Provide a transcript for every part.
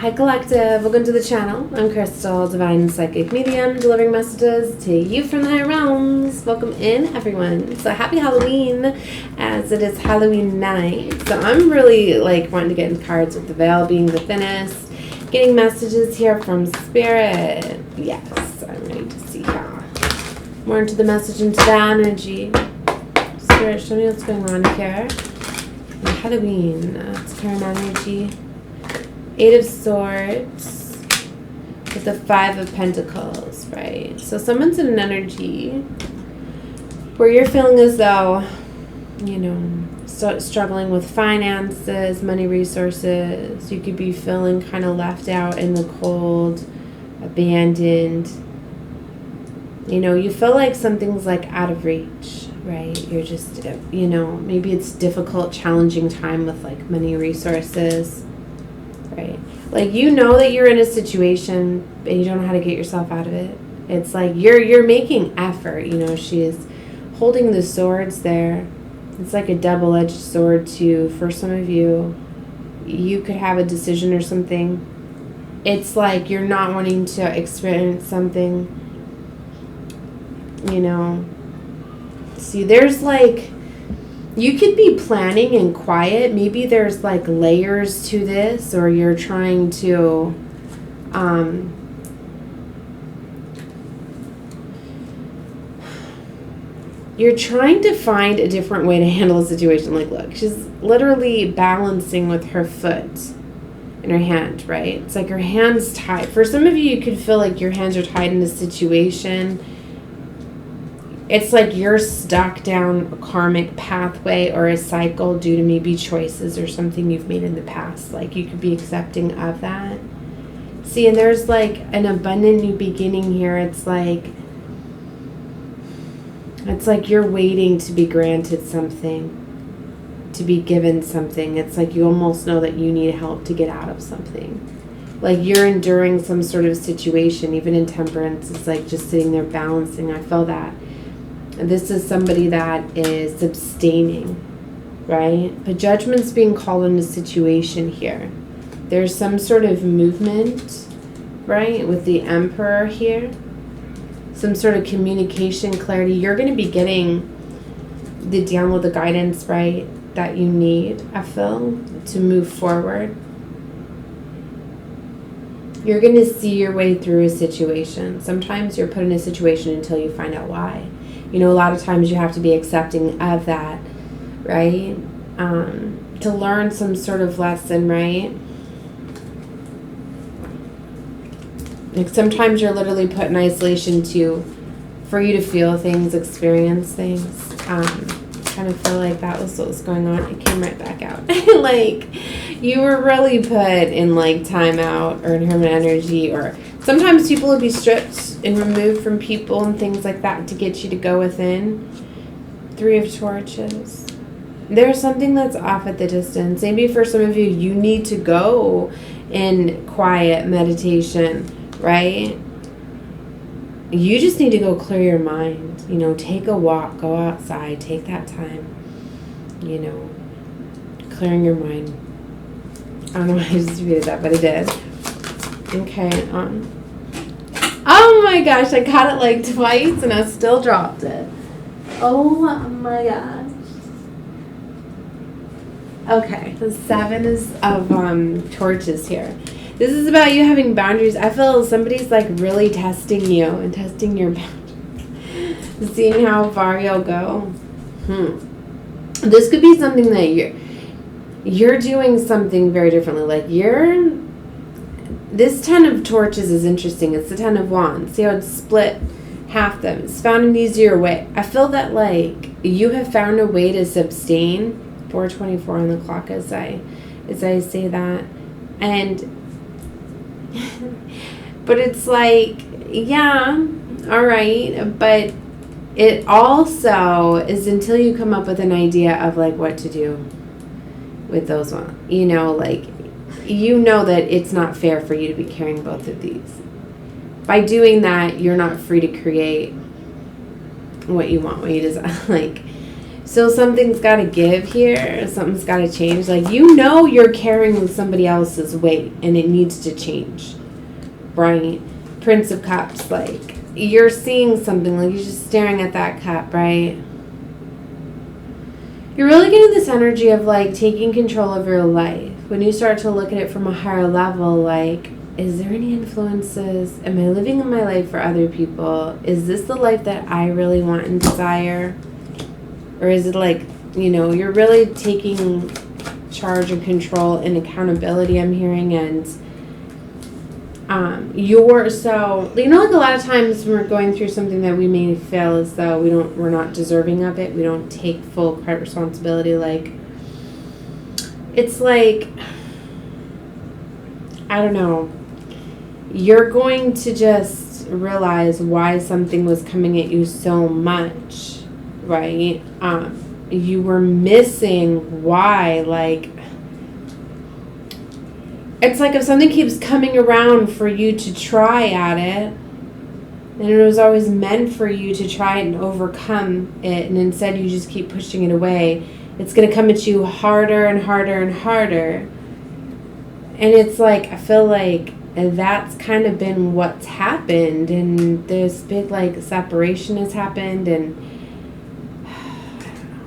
Hi Collective, welcome to the channel. I'm Crystal, Divine Psychic Medium, delivering messages to you from the higher realms. Welcome in, everyone. So happy Halloween, as it is Halloween night. So I'm really wanting to get into cards with the veil being the thinnest. Getting messages here from Spirit. Yes, I'm ready to see y'all. More into the message, into the energy. Spirit, show me what's going on here. Halloween, it's current energy. 8 of Swords with the 5 of Pentacles, right? So someone's in an energy where you're feeling as though, struggling with finances, money, resources. You could be feeling kind of left out in the cold, abandoned. You feel like something's out of reach, right? You're just, maybe it's difficult, challenging time with money, resources. Right. That you're in a situation and you don't know how to get yourself out of it. It's you're making effort. She is holding the swords there. It's like a double-edged sword too. For some of you, you could have a decision or something. It's you're not wanting to experience something. See, there's you could be planning in quiet. Maybe there's layers to this, or you're trying to find a different way to handle a situation. Look, she's literally balancing with her foot in her hand, right? It's her hand's tied. For some of you, you could feel your hands are tied in a situation. It's you're stuck down a karmic pathway or a cycle due to maybe choices or something you've made in the past. You could be accepting of that. See, and there's an abundant new beginning here. It's you're waiting to be granted something, to be given something. It's you almost know that you need help to get out of something. You're enduring some sort of situation. Even in Temperance, it's just sitting there balancing. I feel that. This is somebody that is abstaining, right? But judgment's being called in a situation here. There's some sort of movement, right? With the Emperor here. Some sort of communication, clarity. You're going to be getting the download, the guidance, right, that you need, I feel, to move forward. You're going to see your way through a situation. Sometimes you're put in a situation until you find out why. A lot of times you have to be accepting of that, right? To learn some sort of lesson, right? Sometimes you're literally put in isolation for you to feel things, experience things. Kind of feel that was what was going on. It came right back out. You were really put in timeout or in hermit energy, or sometimes people will be stripped and removed from people and things like that to get you to go within. 3 of Torches. There's something that's off at the distance. Maybe for some of you, you need to go in quiet meditation, right? You just need to go clear your mind. Take a walk, go outside, take that time. Clearing your mind. I don't know why I just repeated that, but I did. Okay, oh my gosh, I caught it twice and I still dropped it. Oh my gosh. Okay, the 7 is of Torches here. This is about you having boundaries. I feel somebody's really testing you and testing your boundaries. Seeing how far you'll go. This could be something that you're doing something very differently. This 10 of Torches is interesting. It's the 10 of Wands. See how it's split half them. It's found an easier way. I feel that you have found a way to abstain. 4:24 on the clock as I say that. And but it's yeah, all right, but it also is until you come up with an idea of what to do with those ones. That it's not fair for you to be carrying both of these. By doing that, you're not free to create what you want, what you desire. So something's got to give here. Something's got to change. Like, you know you're carrying somebody else's weight and it needs to change. Right? Prince of Cups. Like, you're seeing something. Like, you're just staring at that cup, right? You're really getting this energy of, like, taking control of your life. When you start to look at it from a higher level, like, is there any influences? Am I living in my life for other people? Is this the life that I really want and desire? Or is it like, you know, you're really taking charge and control and accountability, I'm hearing, and so, you know, like a lot of times when we're going through something that we may feel as though we're not deserving of it, we don't take full credit responsibility, like, it's like, I don't know, you're going to just realize why something was coming at you so much, right? You were missing why, like, it's like if something keeps coming around for you to try at it, and it was always meant for you to try it and overcome it, and instead you just keep pushing it away, it's going to come at you harder and harder and harder. And it's like, I feel like that's kind of been what's happened, and this big, like, separation has happened, and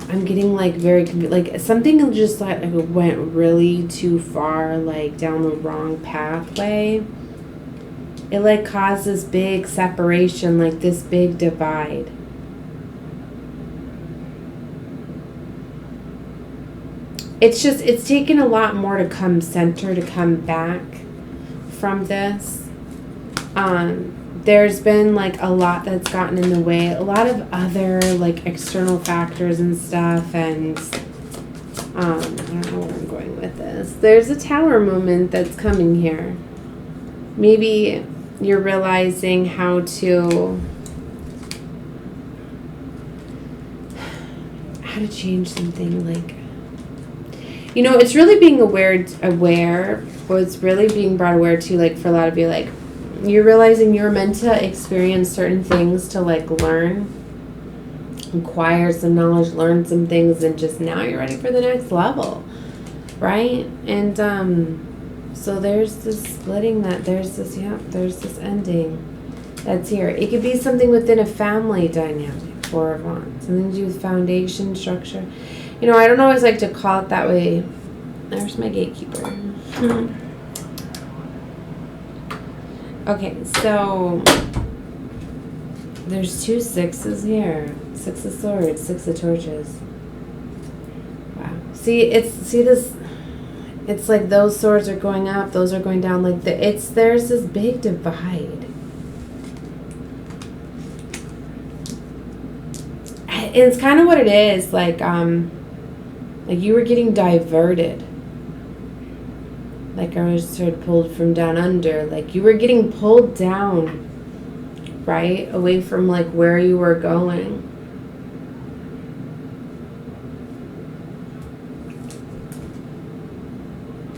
I'm getting, like, very, like, something just, like, went really too far, like, down the wrong pathway. It, like, caused this big separation, like, this big divide. It's just, it's taken a lot more to come center, to come back from this. There's been, like, a lot that's gotten in the way, a lot of other, like, external factors and stuff, and I don't know where I'm going with this. There's a tower moment that's coming here. Maybe you're realizing how to change something, like, you know, it's really being aware, or it's really being brought aware to, like, for a lot of you, like, you're realizing you're meant to experience certain things to, like, learn, acquire some knowledge, learn some things, and just now you're ready for the next level, right? And so there's this splitting, there's this ending that's here. It could be something within a family dynamic, Four of Wands, something to do with foundation, structure. You know, I don't always like to call it that way. There's my gatekeeper. Okay, so there's 2 sixes here. 6 of Swords, 6 of Torches. Wow. See, it's like those swords are going up, those are going down. Like, there's this big divide. And it's kind of what it is, like you were getting diverted. Like, I was sort of pulled from down under. Like, you were getting pulled down, right? Away from, like, where you were going.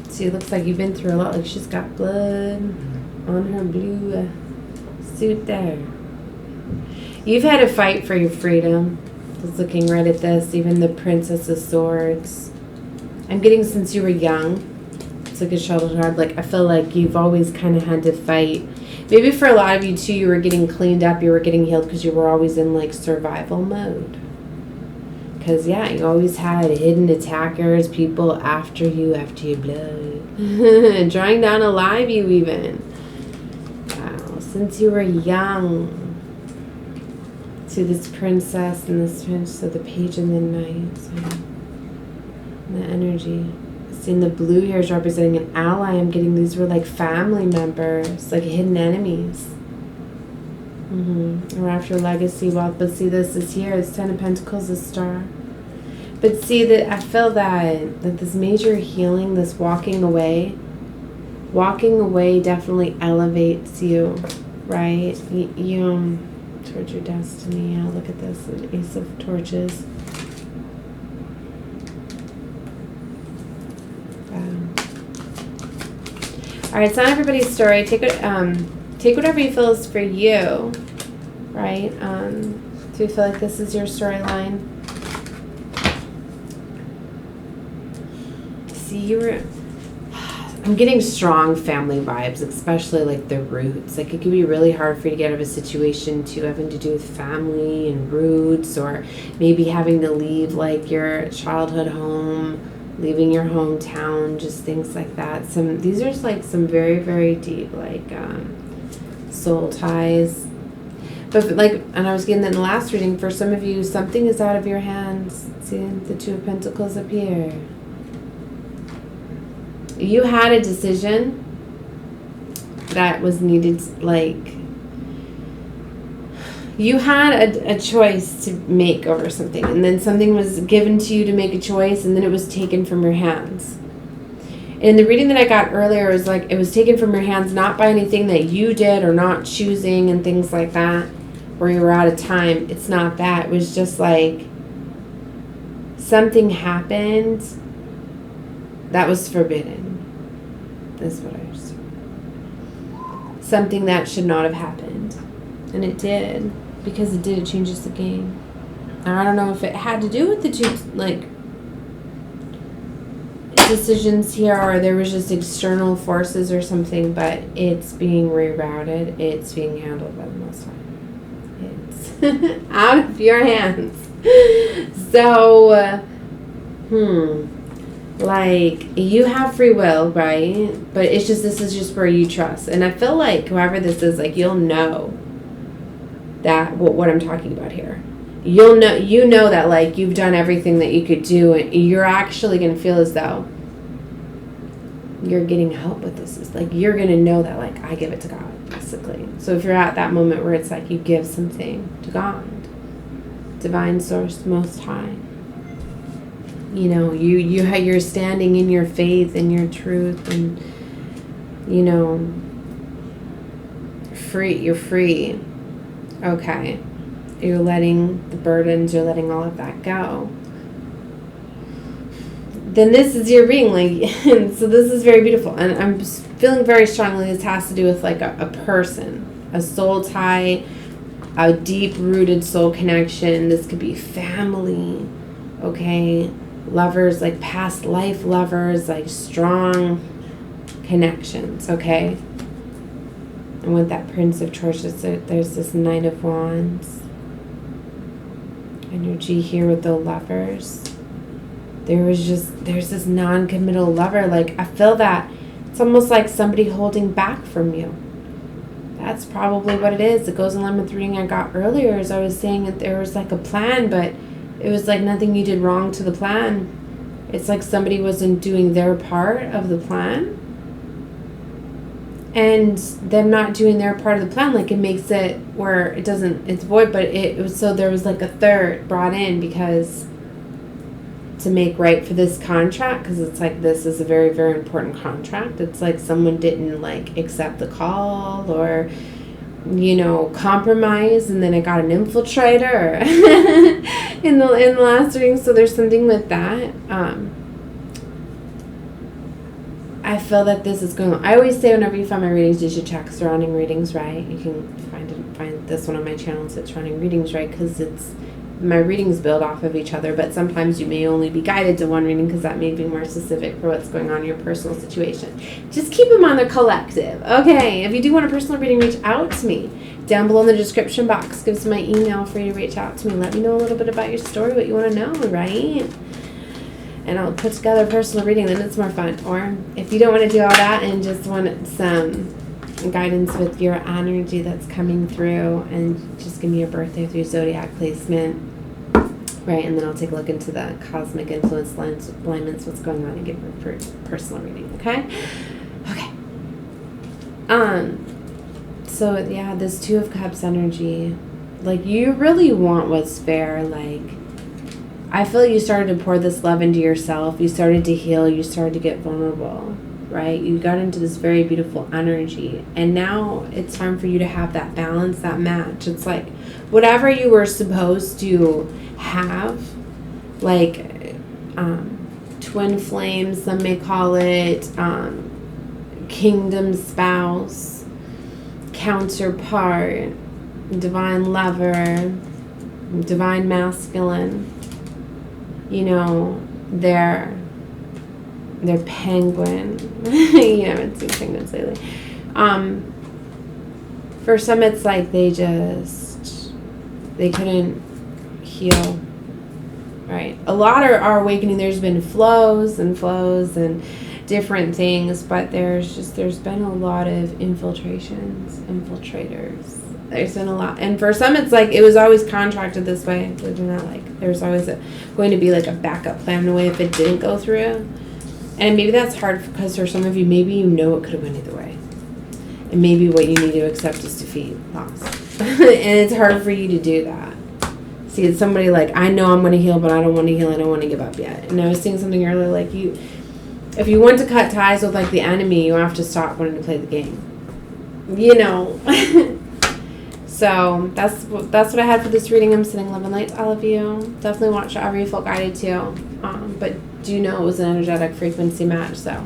See, it looks like you've been through a lot. Like, she's got blood on her blue suit there. You've had a fight for your freedom. I was looking right at this. Even the Princess of Swords. I'm getting since you were young. It's like a shoulder card. Like, I feel like you've always kind of had to fight. Maybe for a lot of you, too, you were getting cleaned up. You were getting healed because you were always in, like, survival mode. Because, yeah, you always had hidden attackers, people after you blood. Drawing down alive you even. Wow, since you were young. To this princess and this prince, so the page and the knight. So the energy. Seeing the blue here is representing an ally. I'm getting these were like family members, like hidden enemies. Or after legacy wealth. But see, this is here. It's 10 of Pentacles, a star. But see, that I feel that this major healing, this walking away definitely elevates you, right? You towards your destiny. Yeah, look at this, an Ace of Torches. All right, it's not everybody's story. Take whatever you feel is for you, right? Do you feel like this is your storyline? see you were, I'm getting strong family vibes, especially like the roots. Like it could be really hard for you to get out of a situation too, having to do with family and roots, or maybe having to leave like your childhood home, leaving your hometown, just things like that. These are like some very, very deep like soul ties. But like, and I was getting that in the last reading, for some of you, something is out of your hands. See the Two of Pentacles up here. You had a decision that was needed, like, you had a choice to make over something, and then something was given to you to make a choice, and then it was taken from your hands. And the reading that I got earlier was like, it was taken from your hands, not by anything that you did or not choosing and things like that, where you were out of time. It's not that. It was just like something happened that was forbidden. That's what I was. Something that should not have happened. And it did. Because it did. It changes the game. And I don't know if it had to do with the two, like, decisions here, or there was just external forces or something, but it's being rerouted. It's being handled by the Most High. It's out of your hands. So, like, you have free will, right? But it's just, this is just where you trust. And I feel like whoever this is, like, you'll know that, what I'm talking about here. You'll know, you know that, like, you've done everything that you could do, and you're actually going to feel as though you're getting help with this. It's like, you're going to know that, like, I give it to God, basically. So if you're at that moment where it's like you give something to God, Divine Source, Most High, you know, you're standing in your faith and your truth, and, you know, you're free. Okay. You're letting the burdens, you're letting all of that go. Then this is your reading, like, so this is very beautiful. And I'm feeling very strongly this has to do with like a person, a soul tie, a deep-rooted soul connection. This could be family, okay? Lovers, like past life lovers, like strong connections, okay? And with that Prince of Torches, there's this Knight of Wands energy here with the lovers. There's this non-committal lover. Like, I feel that it's almost like somebody holding back from you. That's probably what it is. It goes in line with the reading I got earlier, as I was saying that there was like a plan, but it was like nothing you did wrong to the plan. It's like somebody wasn't doing their part of the plan. And them not doing their part of the plan, like, it makes it where it doesn't, it's void, but it was, so there was like a third brought in because to make right for this contract, because it's like, this is a very, very important contract. It's like someone didn't like accept the call, or, you know, compromise, and then it got an infiltrator in the last reading. So there's something with that. I feel that this is going on. I always say whenever you find my readings, you should check surrounding readings, right? You can find this one on my channel, it's surrounding readings, right? Because it's, my readings build off of each other, but sometimes you may only be guided to one reading because that may be more specific for what's going on in your personal situation. Just keep them on the collective. Okay, if you do want a personal reading, reach out to me. Down below in the description box gives my email for you to reach out to me. Let me know a little bit about your story, what you want to know, right? And I'll put together a personal reading, then it's more fun. Or if you don't want to do all that and just want some guidance with your energy that's coming through, and just give me your birthday through zodiac placement, right? And then I'll take a look into the cosmic influence alignments, what's going on, and give you a personal reading, okay? Okay. So yeah, this Two of Cups energy, like, you really want what's fair. Like, I feel like you started to pour this love into yourself. You started to heal. You started to get vulnerable, right? You got into this very beautiful energy. And now it's time for you to have that balance, that match. It's like whatever you were supposed to have, like twin flames, some may call it, kingdom spouse, counterpart, divine lover, divine masculine. You know, they're They're penguin. You haven't seen penguins lately. For some, it's like they couldn't heal. Right. A lot are awakening. There's been flows and different things, but there's been a lot of infiltrators. There's been a lot, and for some it's like it was always contracted this way. They're not like there's always going to be like a backup plan in a way if it didn't go through. And maybe that's hard because for some of you, maybe you know it could have went either way, and maybe what you need to accept is defeat, loss, and it's hard for you to do that. See, it's somebody like, I know I'm going to heal, but I don't want to heal. I don't want to give up yet. And I was saying something earlier, like if you want to cut ties with like the enemy, you have to stop wanting to play the game. You know. So that's what I had for this reading. I'm sending love and light to all of you. Definitely watch however you feel guided to. But do know it was an energetic frequency match. So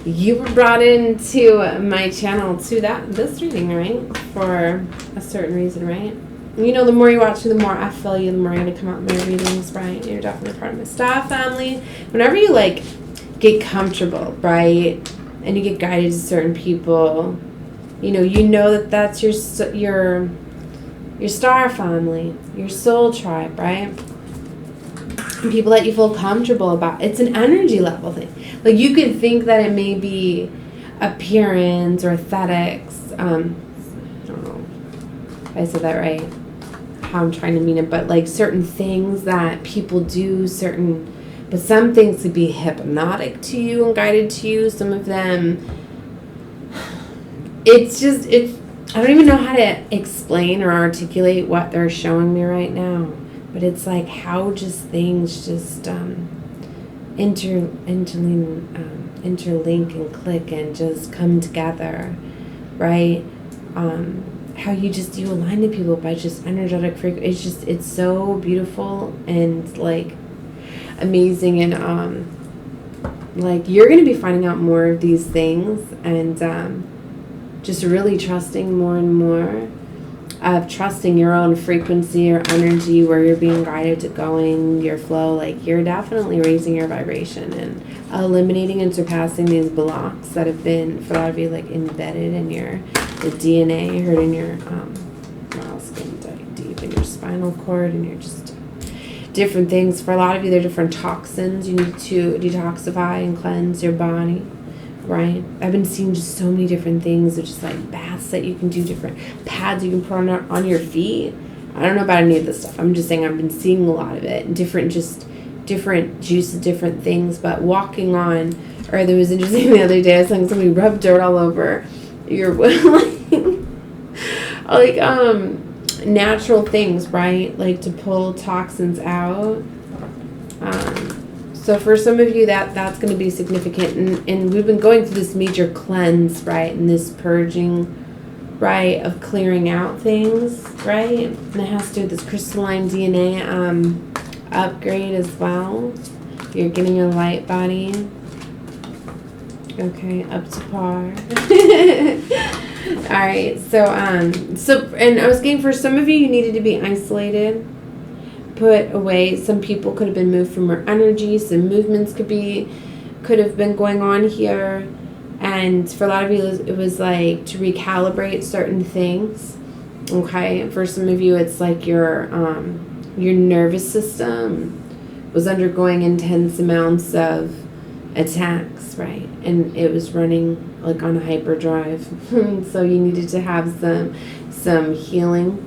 you were brought into my channel to this reading, right? For a certain reason, right? You know, the more you watch me, the more I feel you, the more you're going to come out in my readings, right? You're definitely part of my staff family. Whenever you, like, get comfortable, right? And you get guided to certain people, you know that that's your star family, your soul tribe, right? And people that you feel comfortable about. It's an energy level thing. Like, you could think that it may be appearance or aesthetics. I don't know if I said that right, how I'm trying to mean it, but like certain things that people do, but some things could be hypnotic to you and guided to you. Some of them, I don't even know how to explain or articulate what they're showing me right now, but it's like how just things just interlink and click and just come together, right? How you align to people by just energetic frequency. It's so beautiful and like amazing, and like you're going to be finding out more of these things, and just really trusting more and more of trusting your own frequency, your energy, where you're being guided to going, your flow. Like, you're definitely raising your vibration and eliminating and surpassing these blocks that have been, for a lot of you, like embedded in the DNA, heard in your skin deep in your spinal cord, and you're just different things. For a lot of you, there are different toxins you need to detoxify and cleanse your body, right? I've been seeing just so many different things, just like baths that you can do, different pads you can put on your feet. I don't know about any of this stuff. I'm just saying I've been seeing a lot of it, and different juices, different things. But walking on, or there was interesting the other day, I was saying somebody rubbed dirt all over your like natural things, right? Like to pull toxins out. So for some of you, that's going to be significant. And we've been going through this major cleanse, right? And this purging, right? Of clearing out things, right? And it has to do with this crystalline DNA upgrade as well. You're getting your light body. Okay, up to par. All right, so and I was getting, for some of you, you needed to be isolated, put away. Some people could have been moved from your energy. Some movements could have been going on here, and for a lot of you, it was like to recalibrate certain things. Okay, for some of you, it's like your nervous system was undergoing intense amounts of attacks, right? And it was running like on a hyperdrive. So you needed to have some healing,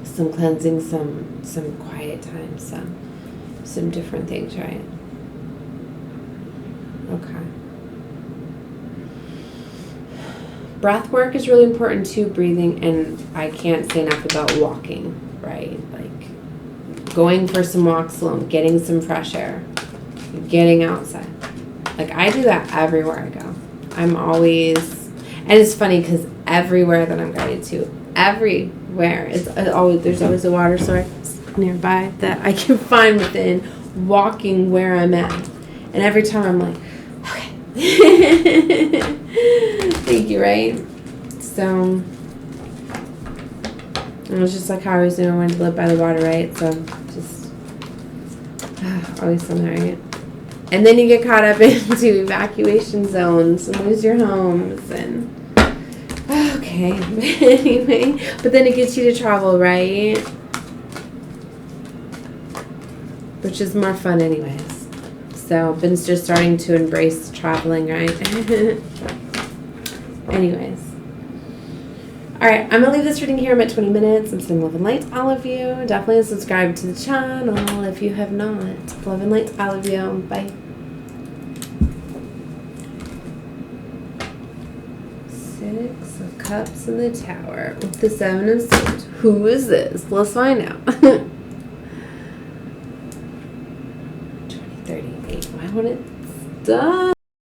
some cleansing, some quiet time, some different things, right? Okay. Breath work is really important too, breathing, and I can't say enough about walking, right? Like going for some walks alone, getting some fresh air, getting outside. Like, I do that everywhere I go. I'm always, and it's funny because everywhere that I'm guided to, everywhere, there's always a water source nearby that I can find within walking where I'm at. And every time I'm like, okay. Thank you, right? So, it was just like how I was doing when I lived by the water, right? So, just always something, right? And then you get caught up into evacuation zones and lose your homes and okay. Anyway, but then it gets you to travel, right? Which is more fun anyways. So I've been just starting to embrace traveling, right? Anyways. Alright, I'm going to leave this reading here. I'm at 20 minutes. I'm sending love and light to all of you. Definitely subscribe to the channel if you have not. Love and light to all of you. Bye. Six of Cups in the Tower with the Seven of Swords. Who is this? Let's find out. 2038. Why won't it stop?